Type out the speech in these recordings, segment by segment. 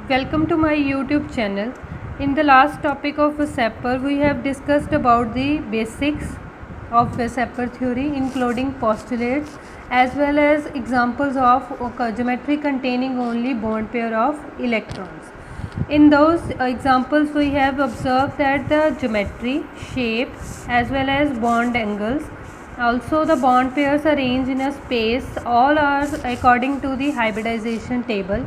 Welcome to my YouTube channel. In the last topic of Sapper, we have discussed about the basics of Sapper theory, including postulates as well as examples of geometry containing only bond pair of electrons. In those examples, we have observed that the geometry, shape as well as bond angles, also the bond pairs arranged in a space, all are according to the hybridization table.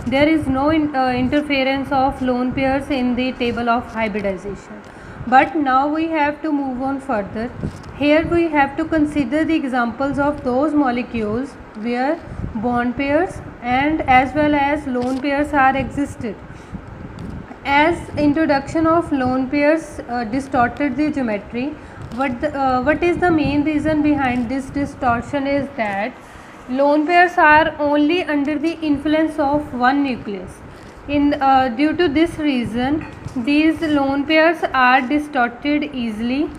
There is no interference of lone pairs in the table of hybridization. But now we have to move on further. Here we have to consider the examples of those molecules where bond pairs and as well as lone pairs are existed. As introduction of lone pairs distorted the geometry, what is the main reason behind this distortion is that lone pairs are only under the influence of one nucleus. Due to this reason, these lone pairs are distorted easily,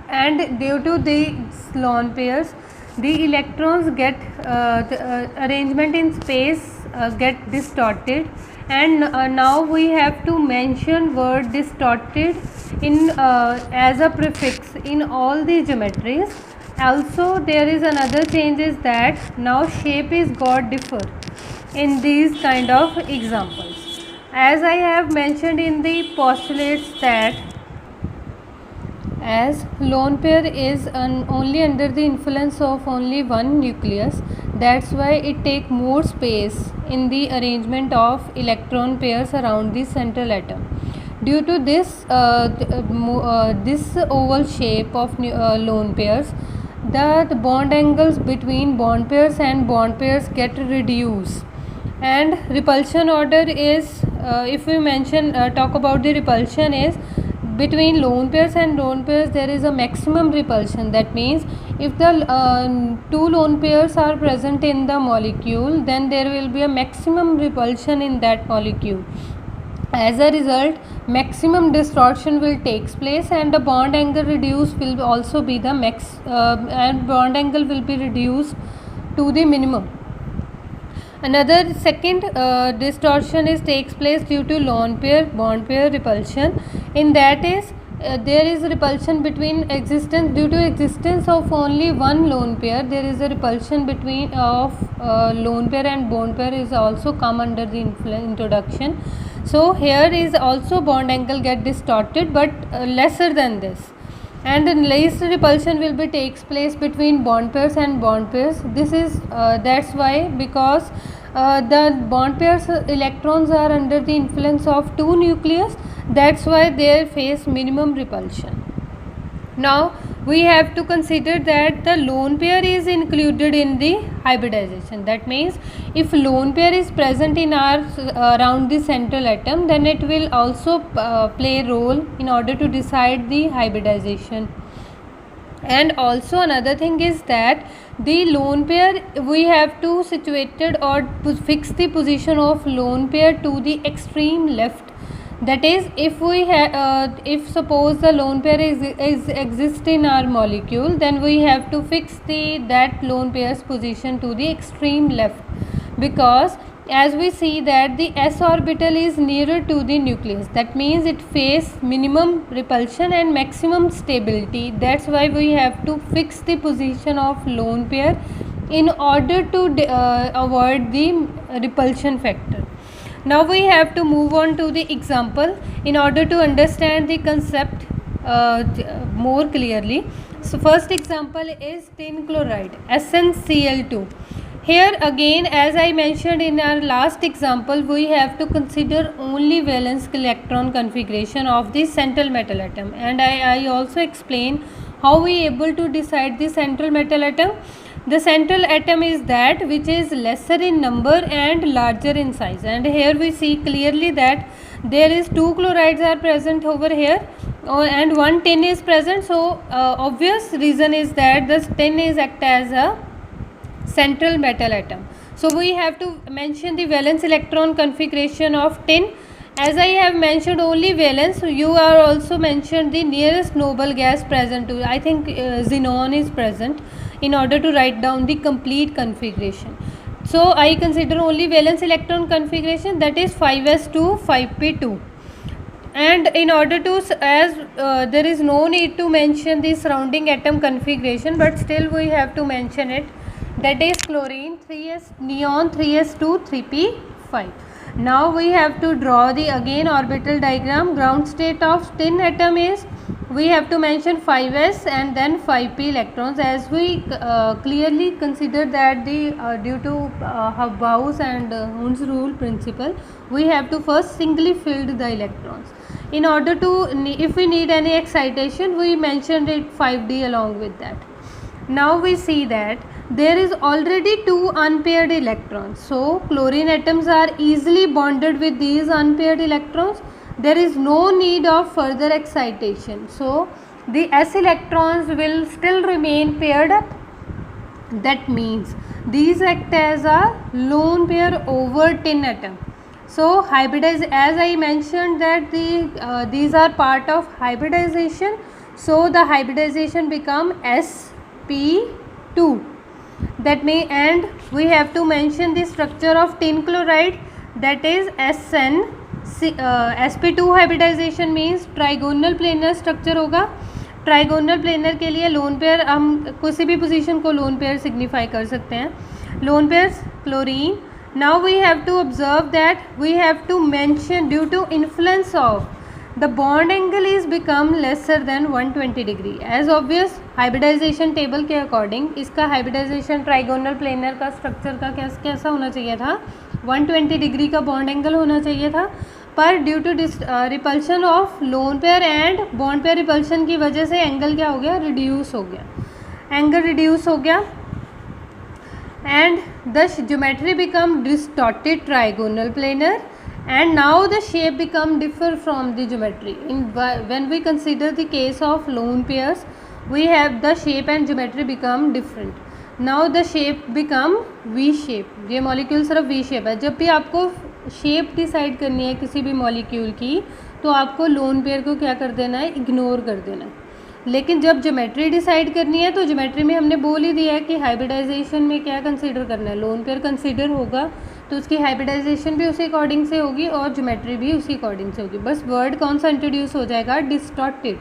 and due to these lone pairs, the electrons get the arrangement in space get distorted. And now we have to mention word distorted in as a prefix in all the geometries. Also there is another change is that now shape is got differ in these kind of examples. As I have mentioned in the postulates that as lone pair is only under the influence of only one nucleus, that's why it take more space in the arrangement of electron pairs around the central atom. Due to this this oval shape of lone pairs, the bond angles between bond pairs and bond pairs get reduced, and repulsion order is if we mention talk about the repulsion is between lone pairs and lone pairs there is a maximum repulsion. That means if the two lone pairs are present in the molecule, then there will be a maximum repulsion in that molecule. As a result, maximum distortion will take place, and the bond angle reduced will also be the max and bond angle will be reduced to the minimum. Another second distortion is takes place due to lone pair bond pair repulsion. In that is there is repulsion between existence due to existence of only one lone pair. There is a repulsion between of lone pair and bond pair is also come under the introduction. So here is also bond angle get distorted, but lesser than this. And the least repulsion will be takes place between bond pairs and bond pairs. This is that's why, because the bond pairs electrons are under the influence of two nucleus, that's why they face minimum repulsion. Now we have to consider that the lone pair is included in the hybridization. That means if lone pair is present in our around the central atom, then it will also play a role in order to decide the hybridization. And also another thing is that the lone pair we have to situated or fix the position of lone pair to the extreme left. That is, if we if suppose the lone pair is exist in our molecule, then we have to fix that lone pair's position to the extreme left, because as we see that the s orbital is nearer to the nucleus. That means it face minimum repulsion and maximum stability. That's why we have to fix the position of lone pair in order to avoid the repulsion factor. Now we have to move on to the example in order to understand the concept more clearly. So first example is tin chloride SnCl2. Here again, as I mentioned in our last example, we have to consider only valence electron configuration of the central metal atom, and I also explain how we able to decide the central metal atom. The central atom is that which is lesser in number and larger in size, and here we see clearly that there is two chlorides are present over here and one tin is present. So obvious reason is that this tin is act as a central metal atom. So we have to mention the valence electron configuration of tin. As I have mentioned only valence, you are also mentioned the nearest noble gas present to, I think xenon is present, in order to write down the complete configuration. So I consider only valence electron configuration, that is 5s2 5p2. And in order to, as there is no need to mention the surrounding atom configuration, but still we have to mention it, that is chlorine 3s, neon 3s2 3p5. Now we have to draw the again orbital diagram. Ground state of tin atom is, we have to mention 5s and then 5p electrons, as we clearly consider that the due to Hubbaus and Hund's rule principle, we have to first singly filled the electrons. In order to, if we need any excitation, we mentioned it 5d along with that. Now we see that there is already two unpaired electrons, so chlorine atoms are easily bonded with these unpaired electrons. There is no need of further excitation, so the s electrons will still remain paired up. That means these act as a lone pair over tin atom. So hybridize, as I mentioned that these are part of hybridization, so the hybridization become sp2. That may, and we have to mention the structure of tin chloride, that is SN. sp2 hybridization means trigonal planar structure होगा. Trigonal planar के लिए lone pair, हम किसी भी position को lone pair signify कर सकते हैं. Lone pairs chlorine. Now we have to observe that we have to mention, due to influence of the bond angle is become lesser than 120 degree. As obvious, hybridization table के according इसका hybridization trigonal planar का structure का कैसा होना चाहिए था, 120 degree का bond angle होना चाहिए था. पर due to repulsion of lone pair and bond pair repulsion की वजह से एंगल क्या हो गया, रिड्यूस हो गया. एंगल रिड्यूस हो गया and the geometry become distorted trigonal planar, and now the shape become differ from the geometry. When we consider the case of lone pairs, we have the shape and geometry become different. Now the shape become V shape. ये molecule सिर्फ V shape है. जब भी आपको shape decide करनी है किसी भी मॉलिक्यूल की, तो आपको लोन पेयर को क्या कर देना है, इग्नोर कर देना है. लेकिन जब ज्योमेट्री डिसाइड करनी है, तो ज्योमेट्री में हमने बोल ही दिया है कि हाइब्रिडाइजेशन में क्या कंसीडर करना है, लोन पेयर कंसीडर होगा, तो उसकी हाइब्रिडाइजेशन भी उसी अकॉर्डिंग से होगी और ज्योमेट्री भी उसी अकॉर्डिंग से होगी. बस वर्ड कौन सा इंट्रोड्यूस हो जाएगा, distorted.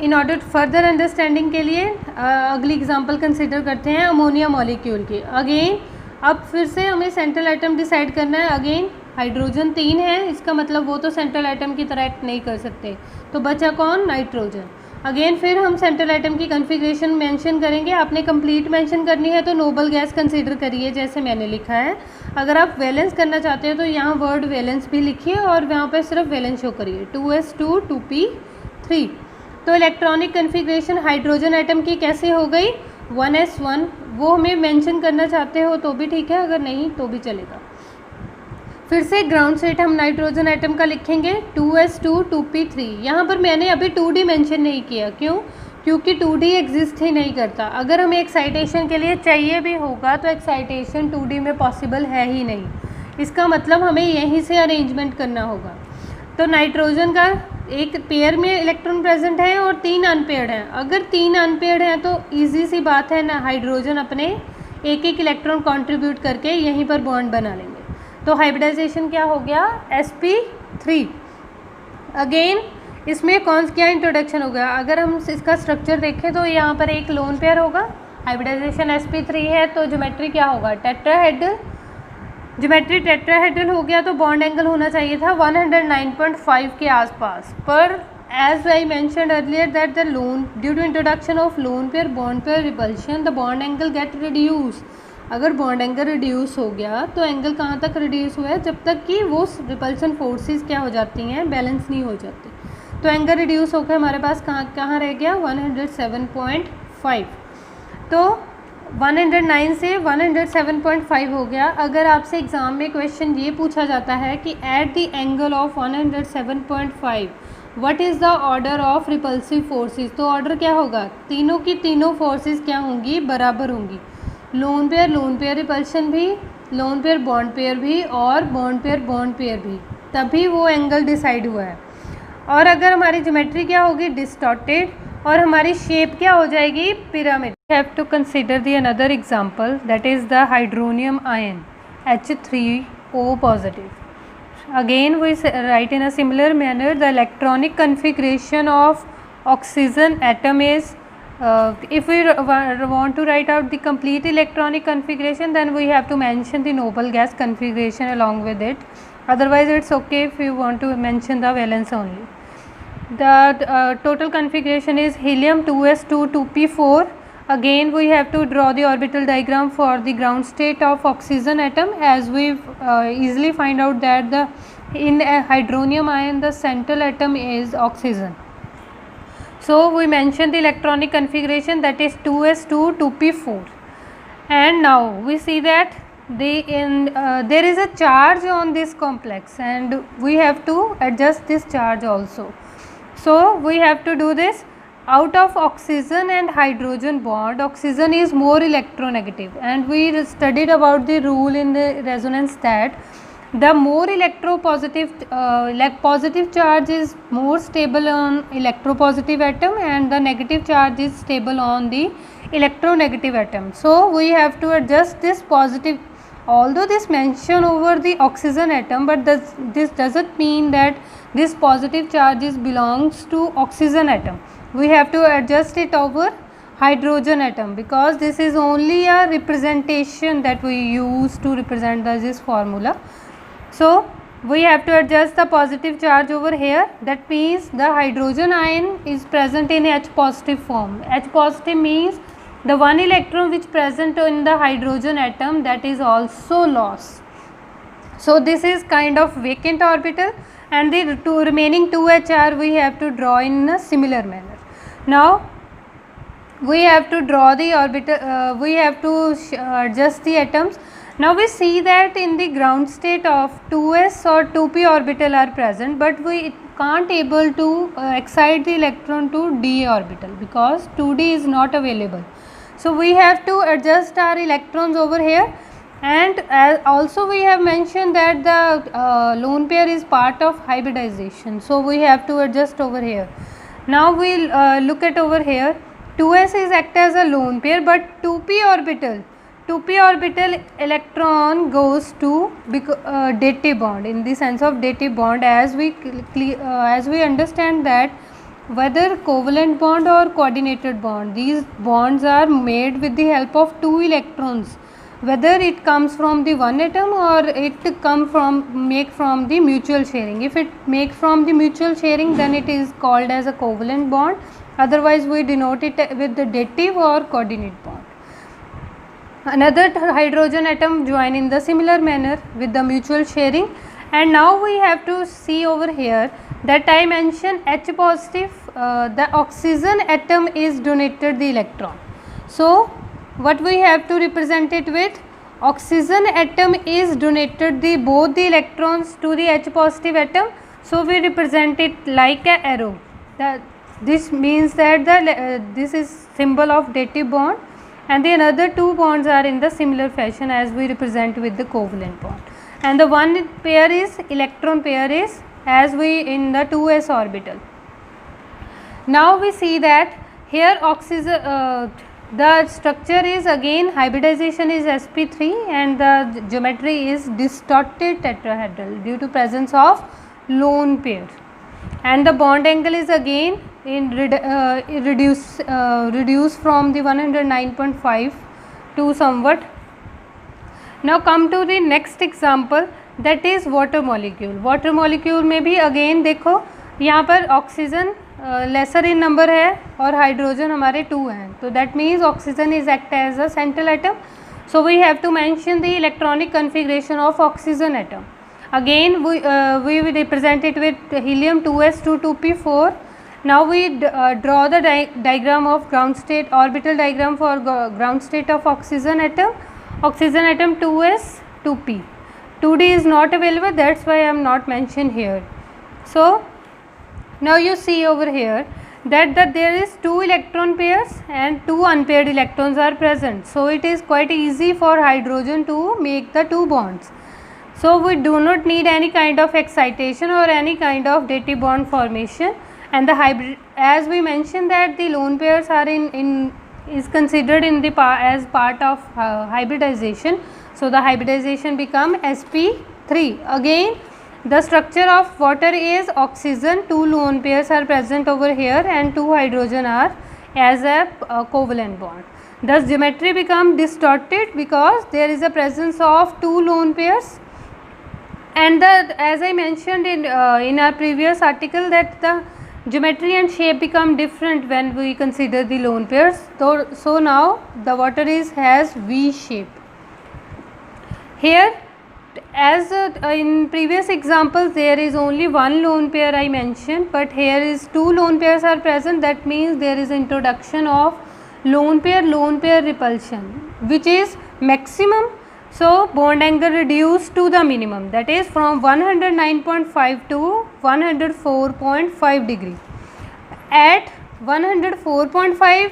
In order further understanding के लिए अगली एग्जांपल कंसीडर करते हैं अमोनिया मॉलिक्यूल की. अगेन अब फिर से हमें सेंट्रल एटम डिसाइड करना है. अगेन हाइड्रोजन 3 है, इसका मतलब वो तो सेंट्रल एटम की तरह एक्ट नहीं कर सकते, तो बचा कौन, नाइट्रोजन. अगेन फिर हम सेंट्रल एटम की कन्फिग्रेशन मेंशन करेंगे. आपने कंप्लीट मेंशन करनी है तो नोबल गैस कंसीडर करिए जैसे मैंने लिखा है. अगर आप वैलेंस करना चाहते हो तो यहाँ वर्ड वैलेंस भी लिखिए और वहाँ पर सिर्फ वैलेंस शो करिए, 2s2 2p3. तो इलेक्ट्रॉनिक कन्फिग्रेशन हाइड्रोजन एटम की कैसे हो गई, 1s1. वो हमें मेंशन करना चाहते हो तो भी ठीक है, अगर नहीं तो भी चलेगा. फिर से ग्राउंड स्टेट हम नाइट्रोजन एटम का लिखेंगे 2s2 2p3. यहाँ पर मैंने अभी 2d मेंशन नहीं किया. क्यों, क्योंकि 2d एग्जिस्ट ही नहीं करता. अगर हमें एक्साइटेशन के लिए चाहिए भी होगा तो एक्साइटेशन 2d में पॉसिबल है ही नहीं. इसका मतलब हमें यहीं से अरेंजमेंट करना होगा. तो नाइट्रोजन का एक पेयर में इलेक्ट्रॉन प्रेजेंट है और 3 अनपेयर्ड हैं. अगर 3 अनपेयर्ड हैं तो ईजी सी बात है ना, हाइड्रोजन अपने एक एक इलेक्ट्रॉन कंट्रीब्यूट करके यहीं पर बॉन्ड बना लेंगे. तो हाइब्रिडाइजेशन क्या हो गया, sp3. अगेन इसमें कौन क्या इंट्रोडक्शन हो गया, अगर हम इसका स्ट्रक्चर देखें तो यहाँ पर एक लोन पेयर होगा, हाइब्रिडाइजेशन sp3 है, तो ज्योमेट्री क्या होगा, टेट्राहेड्रल. ज्योमेट्री टेट्राहेड्रल हो गया तो बॉन्ड एंगल होना चाहिए था 109.5 के आसपास. पर as I mentioned earlier that the lone due to introduction of lone pair bond pair repulsion the bond angle get reduce. अगर बॉन्ड एंगल रिड्यूस हो गया तो एंगल कहाँ तक रिड्यूस हुआ है, जब तक कि वो रिपल्शन फोर्सेस क्या हो जाती हैं, बैलेंस नहीं हो जाती. तो एंगल रिड्यूस होकर हमारे पास कहाँ रह गया, 107.5. तो 109 से 107.5 हो गया. अगर आपसे एग्ज़ाम में क्वेश्चन ये पूछा जाता है कि at the angle of 107.5 what is the order of repulsive forces, तो ऑर्डर क्या होगा, तीनों की तीनों फोर्सेस क्या होंगी, बराबर होंगी. लोन पेयर रिपल्शन भी, लोन पेयर भी और बॉन्ड पेयर भी, तभी वो एंगल डिसाइड हुआ है. और अगर हमारी ज्योमेट्री क्या होगी, डिस्टॉर्टेड, और हमारी शेप क्या हो जाएगी, pyramid. We have to consider the another example, that is the hydronium ion H3O positive. Again we write in a similar manner. The electronic configuration of oxygen atom is, if we want to write out the complete electronic configuration, then we have to mention the noble gas configuration along with it. Otherwise it's okay if you want to mention the valence only. The total configuration is helium 2s2 2p4. Again we have to draw the orbital diagram for the ground state of oxygen atom, as we easily find out that in a hydronium ion the central atom is oxygen. So we mention the electronic configuration, that is 2s2 2p4. And now we see that there is a charge on this complex and we have to adjust this charge also. So we have to do this. Out of oxygen and hydrogen bond, oxygen is more electronegative, and we studied about the rule in the resonance that the more electropositive positive charge is more stable on electropositive atom and the negative charge is stable on the electronegative atom. So we have to adjust this positive, although this mention over the oxygen atom, but this doesn't mean that this positive charge belongs to oxygen atom. We have to adjust it over hydrogen atom, because this is only a representation that we use to represent this formula. So we have to adjust the positive charge over here. That means the hydrogen ion is present in H positive form. H positive means the one electron which present in the hydrogen atom, that is also lost. So this is kind of vacant orbital, and the remaining 2 HR we have to draw in a similar manner. Now we have to draw the orbital, we have to adjust the atoms. Now we see that in the ground state of 2s or 2p orbital are present, but we can't able to excite the electron to d orbital because 2d is not available. So we have to adjust our electrons over here, and also we have mentioned that the lone pair is part of hybridization. So we have to adjust over here. Now we will look at over here. 2s is act as a lone pair, but 2p orbital electron goes to dative bond, in the sense of dative bond, as we understand that whether covalent bond or coordinated bond, these bonds are made with the help of 2 electrons, whether it comes from the one atom or it make from the mutual sharing. If it make from the mutual sharing, then it is called as a covalent bond. Otherwise we denote it with the dative or coordinate bond. Another hydrogen atom join in the similar manner with the mutual sharing. And now we have to see over here that I mentioned H positive, the oxygen atom is donated the electron. So what we have to represent it with, oxygen atom is donated both the electrons to the H positive atom. So we represent it like a arrow. This means that this is symbol of dative bond, and the another 2 bonds are in the similar fashion as we represent with the covalent bond, and the one pair is electron pair is as we in the 2s orbital. Now we see that here oxygen, the structure is again hybridization is sp3 and the geometry is distorted tetrahedral due to presence of lone pair, and the bond angle is again reduced from the 109.5 to somewhat. Now come to the next example, that is water molecule. Water molecule में भी again देखो यहाँ पर oxygen laser इन number है और hydrogen हमारे 2 हैं, तो that means oxygen is act as a central atom. So we have to mention the electronic configuration of oxygen atom. Again we will represent it with helium 2s2 2p4. Now we draw the diagram of ground state, orbital diagram for ground state of oxygen atom. Oxygen atom 2s 2p, 2d is not available, that's why I am not mentioned here. So now you see over here that there is 2 electron pairs and 2 unpaired electrons are present. So it is quite easy for hydrogen to make the 2 bonds. So we do not need any kind of excitation or any kind of dative bond formation, and the hybrid, as we mentioned that the lone pairs are in is considered in the as part of hybridization. So the hybridization become sp3. Again the structure of water is oxygen, 2 lone pairs are present over here and 2 hydrogen are as a covalent bond. Thus geometry become distorted because there is a presence of 2 lone pairs, and as I mentioned in our previous article that the geometry and shape become different when we consider the lone pairs. So now the water has V shape. Here, as in previous examples there is only one lone pair I mentioned, but here is 2 lone pairs are present. That means there is introduction of lone pair repulsion, which is maximum. So bond angle reduced to the minimum, that is from 109.5 to 104.5 degree. At 104.5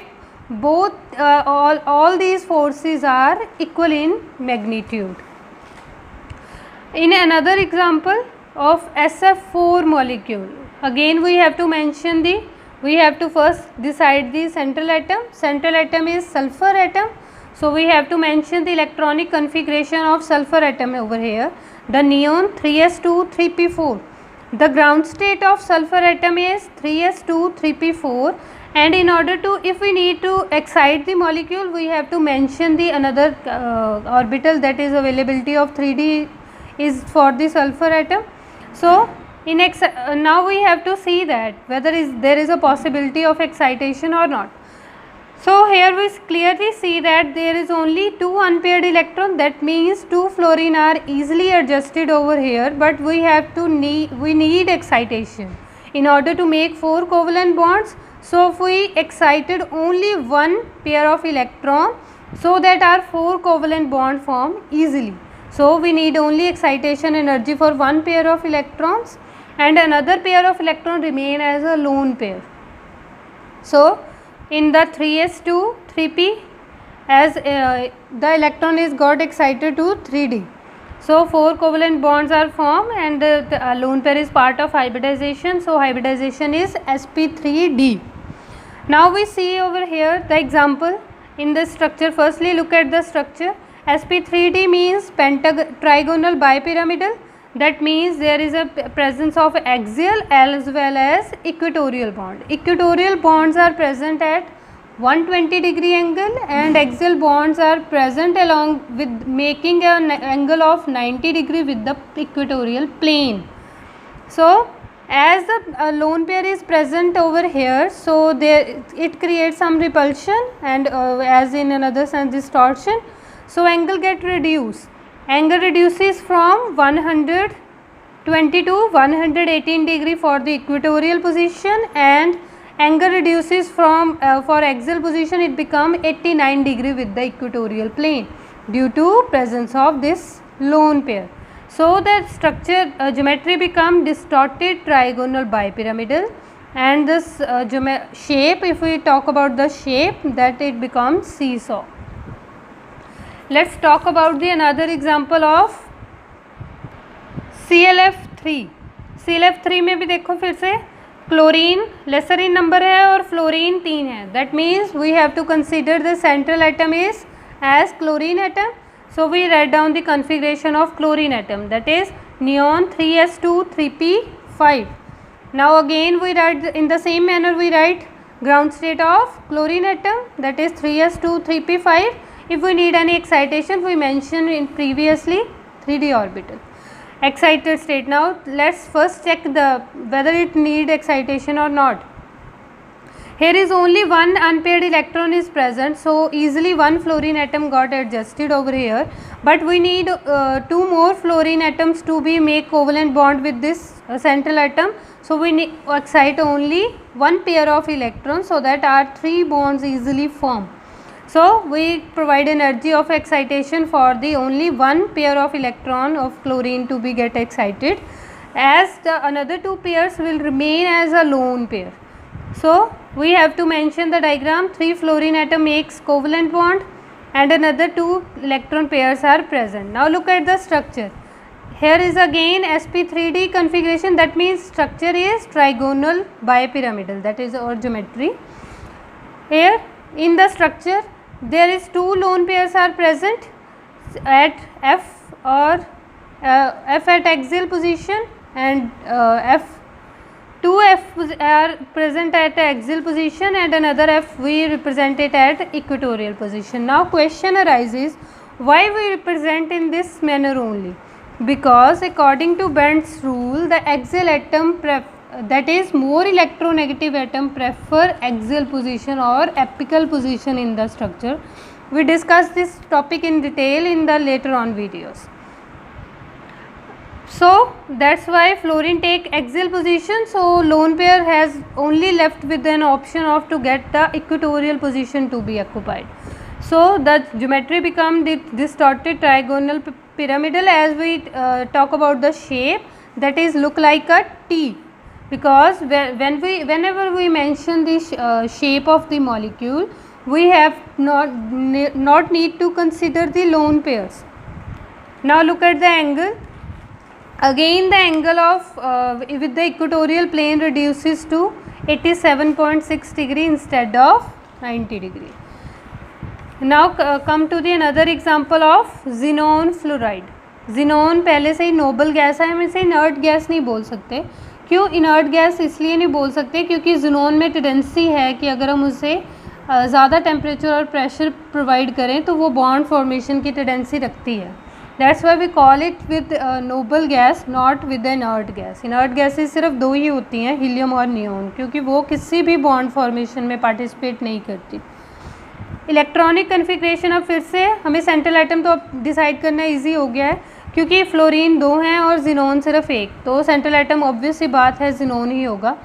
both all these forces are equal in magnitude. In another example of SF4 molecule, again we have to mention we have to first decide the central atom. Central atom is sulfur atom. So we have to mention the electronic configuration of sulfur atom over here. The neon 3s2 3p4. The ground state of sulfur atom is 3s2 3p4, and in order to, if we need to excite the molecule, we have to mention the another orbital, that is availability of 3d is for the sulfur atom. So in now we have to see that whether there is a possibility of excitation or not. So here we clearly see that there is only 2 unpaired electrons, that means 2 fluorine are easily adjusted over here, but we need excitation in order to make 4 covalent bonds. So if we excited only one pair of electron, so that our 4 covalent bond form easily. So we need only excitation energy for one pair of electrons, and another pair of electron remain as a lone pair. So in the 3s2 3p, as the electron is got excited to 3d. So 4 covalent bonds are formed, and the lone pair is part of hybridization. So hybridization is sp3d. Now we see over here the example in the structure. Firstly look at the structure. sp3d means trigonal bipyramidal. That means there is a presence of axial as well as equatorial bond. Equatorial bonds are present at 120 degree angle, and axial bonds are present along with making an angle of 90 degree with the equatorial plane. So as the lone pair is present over here, so there it creates some repulsion and as in another sense distortion. So angle get reduced. Angle reduces from 120 to 118 degree for the equatorial position, and angle reduces from for axial position it become 89 degree with the equatorial plane due to presence of this lone pair. So the structure geometry become distorted trigonal bipyramidal, and this shape, if we talk about the shape, that it becomes seesaw. Let's talk about the another example of ClF3. ClF3 में भी देखो फिर से chlorine laser इन number है और fluorine 3 है. That means we have to consider the central atom is as chlorine atom. So we write down the configuration of chlorine atom, that is neon 3s2 3p5. Now again we write in the same manner, we write ground state of chlorine atom, that is 3s2 3p5. If we need any excitation, we mentioned in previously 3d orbital. Excited state. Now let's first check whether it need excitation or not. Here is only one unpaired electron is present, so easily one fluorine atom got adjusted over here, but we need 2 more fluorine atoms to be make covalent bond with this central atom. So we need excite only one pair of electrons, so that our 3 bonds easily form. So we provide energy of excitation for the only one pair of electron of chlorine to be get excited, as the another 2 pairs will remain as a lone pair. So we have to mention the diagram. 3 fluorine atom makes covalent bond and another 2 electron pairs are present. Now look at the structure. Here is again sp3d configuration, that means structure is trigonal bipyramidal, that is our geometry. Here in the structure there is two lone pairs are present at F or F at axial position and two F are present at axial position and another F we represent it at equatorial position. Now question arises, why we represent in this manner only? Because according to Bend's rule, the axial atom that is more electronegative atom prefer axial position or apical position in the structure. We discuss this topic in detail in the later on videos. So that's why fluorine take axial position, so lone pair has only left with an option of to get the equatorial position to be occupied. So the geometry become the distorted trigonal pyramidal as we talk about the shape, that is look like a T, because whenever we mention the shape of the molecule, we have not need to consider the lone pairs. Now look at the angle. Again the angle of with the equatorial plane reduces to 87.6 degree instead of 90 degree. Now come to the another example of xenon fluoride. xenon पहले से ही noble gas है, हम इसे inert gas नहीं बोल सकते. क्यों inert gas इसलिए नहीं बोल सकते क्योंकि xenon में टेंडेंसी है कि अगर हम उसे ज़्यादा टेम्परेचर और प्रेशर प्रोवाइड करें तो वो बॉन्ड फॉर्मेशन की टेंडेंसी रखती है. That's why we call it with noble gas, not with inert gas. Inert gases सिर्फ दो ही होती हैं, हीलियम और नियोन, क्योंकि वो किसी भी बॉन्ड फॉर्मेशन में पार्टिसिपेट नहीं करती. इलेक्ट्रॉनिक कन्फिग्रेशन, अब फिर से हमें सेंट्रल एटम तो अब डिसाइड करना इजी हो गया है क्योंकि फ्लोरीन दो हैं और जिनोन सिर्फ एक, तो सेंट्रल एटम ऑब्वियस सी बात है जिनोन ही होगा.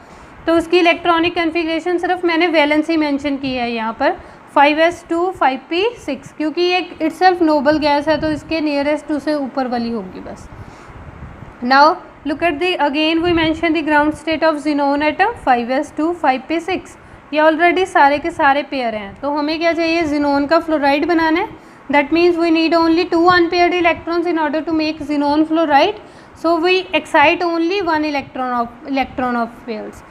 तो उसकी इलेक्ट्रॉनिक कन्फिग्रेशन सिर्फ मैंने वैलेंसी मेंशन की है यहाँ पर 5s2 5p6, क्योंकि ये इटसेल्फ नोबल गैस है तो इसके नियरेस्ट टू से ऊपर वाली होगी बस. Now look at the again we mention the ground state of xenon atom 5s2 5p6. ये ऑलरेडी सारे के सारे पेयर हैं, तो हमें क्या चाहिए, जिनोन का फ्लोराइड बनाना है. That means we need only 2 unpaired electrons in order to make xenon fluoride. So we excite only 1 electron of pairs.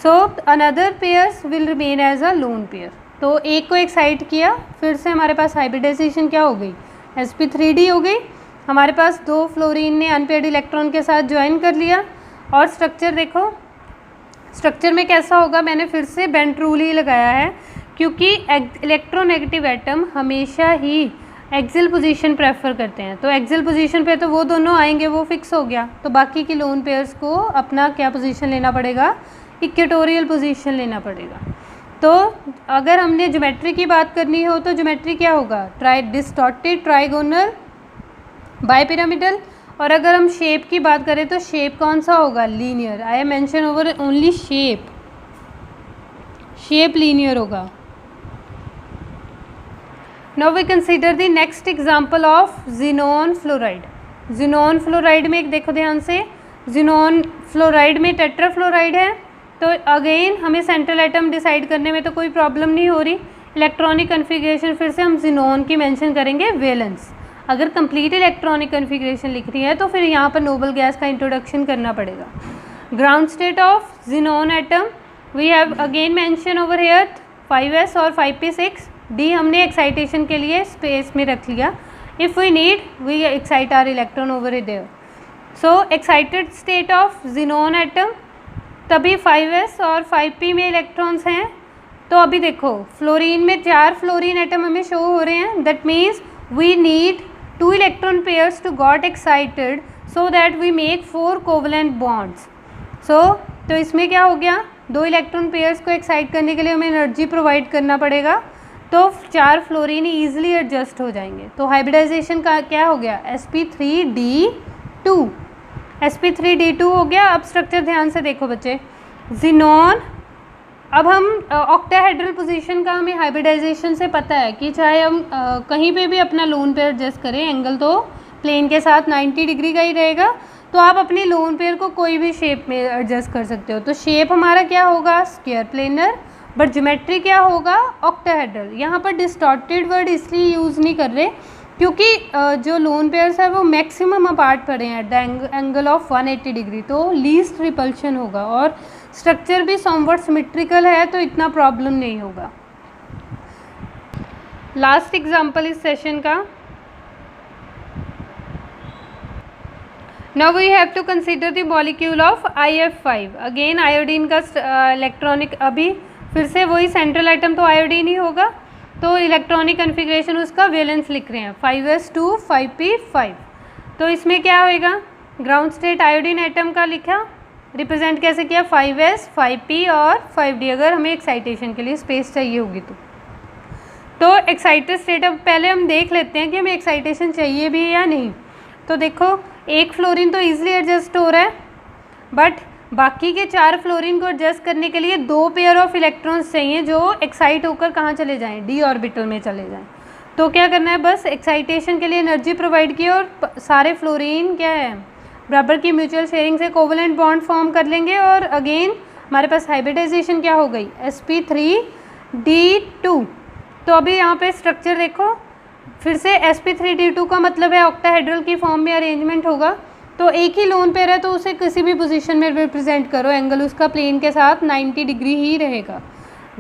So another pairs will remain as a lone pair. तो एक को excite किया, फिर से हमारे पास hybridisation क्या हो गई, sp3d हो गई. हमारे पास दो फ्लोरीन ने अनपेयर्ड इलेक्ट्रॉन के साथ ज्वाइन कर लिया. और स्ट्रक्चर देखो, स्ट्रक्चर में कैसा होगा, मैंने फिर से बेंट रूल ही लगाया है क्योंकि इलेक्ट्रोनेगेटिव एटम हमेशा ही एक्सियल पोजीशन प्रेफर करते हैं. तो एक्सियल पोजीशन पे तो वो दोनों आएंगे, वो फिक्स हो गया. तो बाकी की लोन पेयर्स को अपना क्या पोजीशन लेना पड़ेगा, इक्वेटोरियल पोजीशन लेना पड़ेगा. तो अगर हमने ज्योमेट्री की बात करनी हो तो ज्योमेट्री क्या होगा, डिस्टॉर्टेड ट्राइगोनल बाइपिरामिडल. और अगर हम शेप की बात करें तो शेप कौन सा होगा, linear. I mention over only shape, shape linear होगा. Now we consider the next example of xenon fluoride. Xenon fluoride में एक देखो ध्यान से, जिनोन फ्लोराइड में टेट्राफ्लोराइड है. तो अगेन हमें सेंट्रल एटम डिसाइड करने में तो कोई प्रॉब्लम नहीं हो रही. इलेक्ट्रॉनिक कन्फिग्रेशन फिर से हम जिनोन की मेंशन करेंगे वैलेंस. अगर कंप्लीट इलेक्ट्रॉनिक कन्फिग्रेशन लिख रही है तो फिर यहाँ पर नोबल गैस का इंट्रोडक्शन करना पड़ेगा. Ground state of xenon atom we have again mention over here 5s और 5p6. डी हमने एक्साइटेशन के लिए स्पेस में रख लिया. If we need we excite our electron over there. So excited state of xenon atom, तभी 5s और 5p में इलेक्ट्रॉन्स हैं. तो अभी देखो फ्लोरीन में 4 फ्लोरीन एटम हमें शो हो रहे हैं. That means we need 2 electron pairs to got excited so that we make 4 covalent bonds. तो इसमें क्या हो गया, 2 इलेक्ट्रॉन पेयर्स को एक्साइट करने के लिए हमें एनर्जी प्रोवाइड करना पड़ेगा. तो 4 फ्लोरीन ईजिली एडजस्ट हो जाएंगे. तो हाइब्रिडाइजेशन का क्या हो गया, sp3d2. sp3d2 हो गया. अब स्ट्रक्चर ध्यान से देखो बच्चे, जिनोन. अब हम ऑक्टाहेड्रल पोजीशन का हमें हाइब्रिडाइजेशन से पता है कि चाहे हम कहीं पे भी अपना लोन पेयर एडजस्ट करें, एंगल तो प्लेन के साथ 90 डिग्री का ही रहेगा. तो आप अपनी लोन पेयर को कोई भी शेप में एडजस्ट कर सकते हो. तो शेप हमारा क्या होगा, स्क्वायर प्लेनर. बट ज्योमेट्री क्या होगा, ऑक्टाहेड्रल. यहाँ पर डिस्टॉर्टेड वर्ड इसलिए यूज़ नहीं कर रहे क्योंकि जो लोन पेयर्स है वो मैक्सिमम अपार्ट पड़े हैं at the angle of 180 degree, तो लीस्ट रिपल्शन होगा. और स्ट्रक्चर भी समवट सिमेट्रिकल है तो इतना प्रॉब्लम नहीं होगा. लास्ट एग्जाम्पल इस सेशन का. Now we have to consider the molecule of IF5. Again iodine का इलेक्ट्रॉनिक, अभी फिर से वही सेंट्रल आइटम तो आयोडीन ही होगा, तो इलेक्ट्रॉनिक कन्फिग्रेशन उसका वैलेंस लिख रहे हैं 5s2 5p5. तो इसमें क्या होएगा, ग्राउंड स्टेट आयोडीन आइटम का लिखा, रिप्रेजेंट कैसे किया 5s 5p और 5d, अगर हमें एक्साइटेशन के लिए स्पेस चाहिए होगी तो एक्साइटेड स्टेट. अब पहले हम देख लेते हैं कि हमें एक्साइटेशन चाहिए भी या नहीं. तो देखो एक फ्लोरीन तो ईजिली एडजस्ट हो रहा है, बट बाकी के 4 फ्लोरीन को एडजस्ट करने के लिए 2 पेयर ऑफ इलेक्ट्रॉन्स चाहिए जो एक्साइट होकर कहाँ चले जाएं, डी ऑर्बिटल में चले जाएं. तो क्या करना है, बस एक्साइटेशन के लिए एनर्जी प्रोवाइड की और सारे फ्लोरीन क्या है बराबर की म्यूचुअल शेयरिंग से कोवलेंट बॉन्ड फॉर्म कर लेंगे. और अगेन हमारे पास हाइब्रिडाइजेशन क्या हो गई sp3d2. तो अभी यहाँ पे स्ट्रक्चर देखो फिर से sp3d2 का मतलब है ऑक्टाहेड्रल की फॉर्म में अरेंजमेंट होगा. तो एक ही लोन पेयर है तो उसे किसी भी पोजीशन में रिप्रेजेंट करो, एंगल उसका प्लेन के साथ 90 डिग्री ही रहेगा.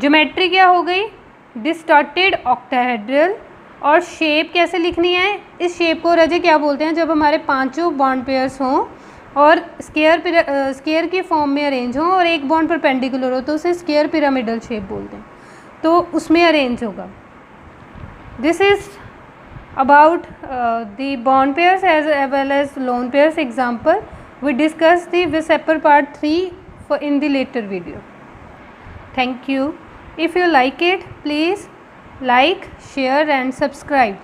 ज्योमेट्री क्या हो गई, डिस्टॉर्टेड ऑक्टाहेड्रल. और शेप कैसे लिखनी है, इस शेप को रजे क्या बोलते हैं, जब हमारे 5 बॉन्ड पेयर्स हों और स्केयर की फॉर्म में अरेंज हों और एक बॉन्ड परपेंडिकुलर हो तो उसे स्केयर पिरामिडल शेप बोलते हैं, तो उसमें अरेंज होगा. This is about the bond pairs as well as lone pairs example. We discuss the Weissenberg part 3 in the later video. Thank you. If you like it, please like, share and subscribe.